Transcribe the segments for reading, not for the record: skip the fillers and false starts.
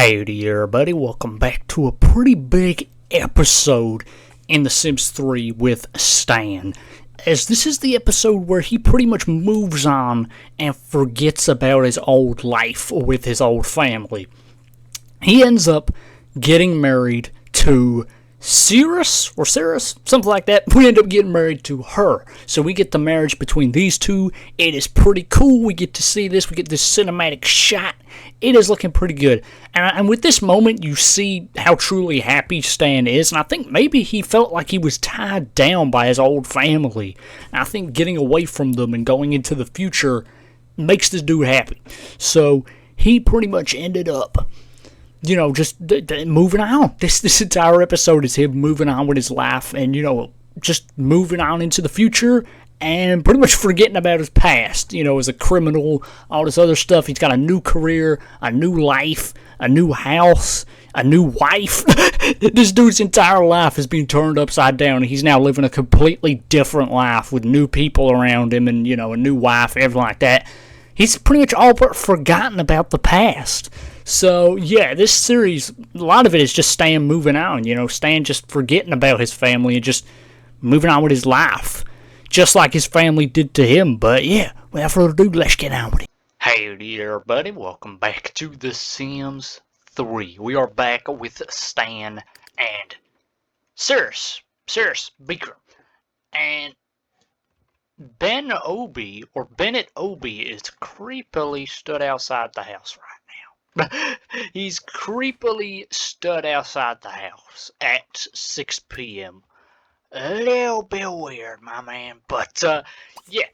Howdy everybody, welcome back to a pretty big episode in The Sims 3 with Stan. As this is the episode where he pretty much moves on and forgets about his old life with his old family. He ends up getting married to Cirrus, something like that. We end up getting married to her. So we get the marriage between these two. It is pretty cool. We get to see this. We get this cinematic shot. It is looking pretty good. And with this moment, you see how truly happy Stan is. And I think maybe he felt like he was tied down by his old family. And I think getting away from them and going into the future makes this dude happy. So he pretty much ended up, just moving on. This entire episode is him moving on with his life and, just moving on into the future and pretty much forgetting about his past, as a criminal, all this other stuff. He's got a new career, a new life, a new house, a new wife. This dude's entire life is being turned upside down, and he's now living a completely different life with new people around him and, a new wife, everything like that. He's pretty much all but forgotten about the past. So, yeah, this series, a lot of it is just Stan moving on, Stan just forgetting about his family and just moving on with his life, just like his family did to him. But, yeah, without further ado, let's get on with it. Howdy, everybody. Welcome back to The Sims 3. We are back with Stan and Cirrus Beaker. And Bennett Obi is creepily stood outside the house right now. He's creepily stood outside the house at 6 p.m. A little bit weird, my man. But, yeah,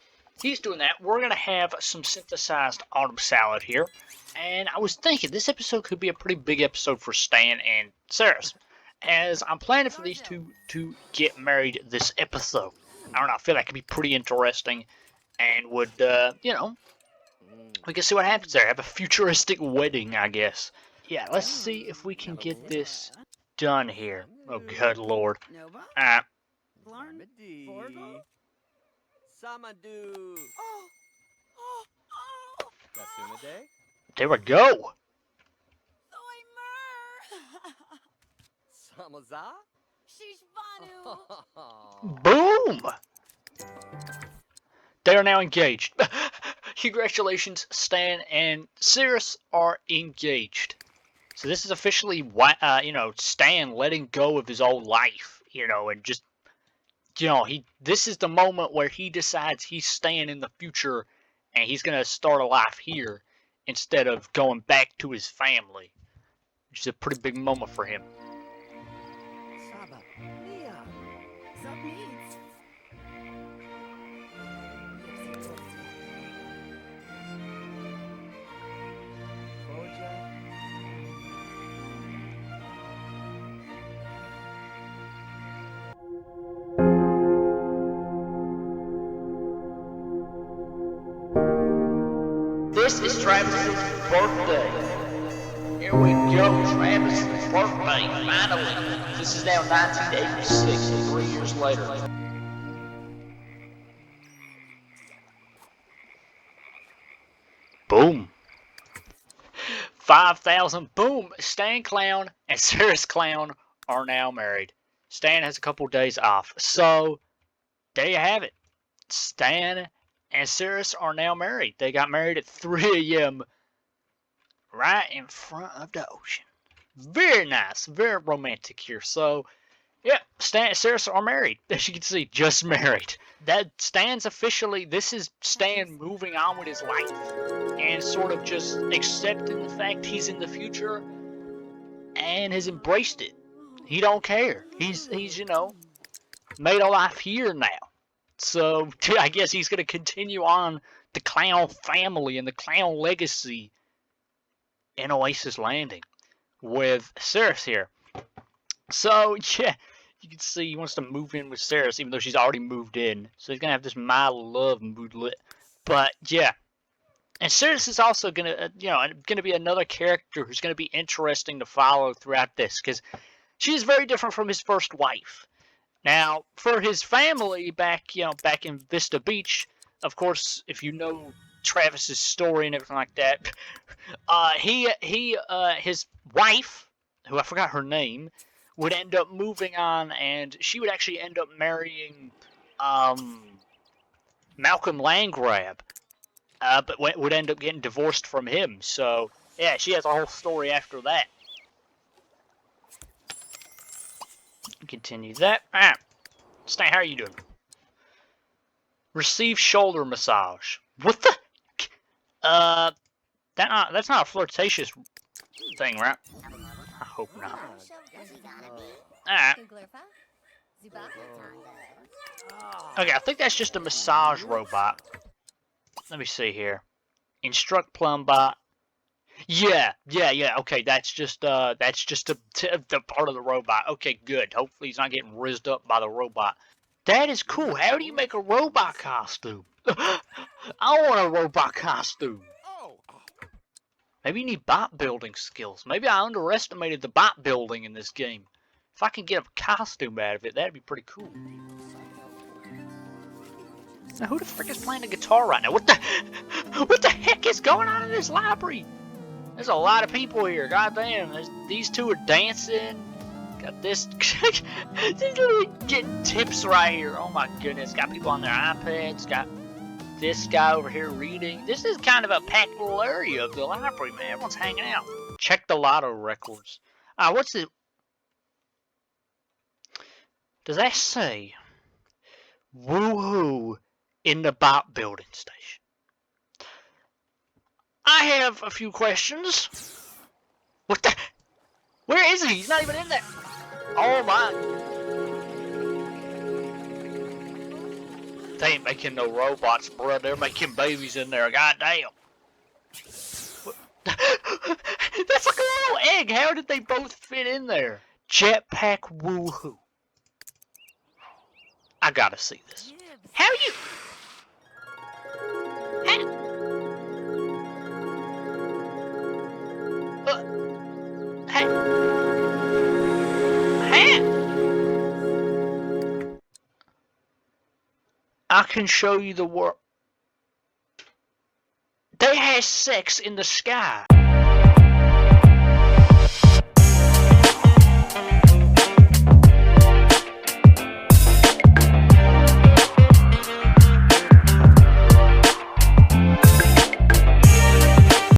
he's doing that. We're going to have some synthesized autumn salad here. And I was thinking this episode could be a pretty big episode for Stan and Cirrus, as I'm planning for these two to get married this episode. I don't know, I feel like it could be pretty interesting and would, we can see what happens there. Have a futuristic wedding, I guess. Yeah, let's see if we can get this done here. Oh, good lord. There we go. Boom! They are now engaged. Congratulations, Stan and Cirrus are engaged. So this is officially, Stan letting go of his old life, and just, this is the moment where he decides he's staying in the future and he's going to start a life here instead of going back to his family, which is a pretty big moment for him. This is Travis's birthday. Here we go, Travis's birthday, finally. This is now 1986, 3 years later. Boom. 5,000, boom. Stan Clown and Cirrus Clown are now married. Stan has a couple days off. So, there you have it. Stan and Cirrus are now married. They got married at 3 a.m. right in front of the ocean. Very nice. Very romantic here. So, yeah, Stan and Cirrus are married. As you can see, just married. This is Stan moving on with his life and sort of just accepting the fact he's in the future and has embraced it. He don't care. He's made a life here now. So, I guess he's going to continue on the Clown family and the Clown legacy in Oasis Landing with Cirrus here. So, yeah, you can see he wants to move in with Cirrus, even though she's already moved in. So he's going to have this My Love moodlet. But, yeah. And Cirrus is also going to, be another character who's going to be interesting to follow throughout this, because she's very different from his first wife. Now, for his family back in Vista Beach, of course, if you know Travis's story and everything like that, his wife, who I forgot her name, would end up moving on, and she would actually end up marrying Malcolm Landgrab, but would end up getting divorced from him. So yeah, she has a whole story after that. Continue that. Ah, Stan, how are you doing? Receive shoulder massage. What the? That's not a flirtatious thing, right? I hope not. Alright. Okay, I think that's just a massage robot. Let me see here. Instruct Plumbot. Yeah. Okay, that's just the part of the robot. Okay, good. Hopefully he's not getting rizzed up by the robot. That is cool. How do you make a robot costume? I want a robot costume. Maybe you need bot building skills. Maybe I underestimated the bot building in this game. If I can get a costume out of it, that'd be pretty cool. Now, who the frick is playing the guitar right now? What the heck is going on in this library? There's a lot of people here. God damn. These two are dancing. Got this. They're literally getting tips right here. Oh my goodness. Got people on their iPads. Got this guy over here reading. This is kind of a packed little area of the library, man. Everyone's hanging out. Check the lotto records. What's it? Does that say woohoo in the bot building station? I have a few questions. What the? Where is he? He's not even in there. Oh my. They ain't making no robots, bro. They're making babies in there. God damn. That's like a little egg. How did they both fit in there? Jetpack woohoo. I gotta see this. How you? I can show you the world. They had sex in the sky.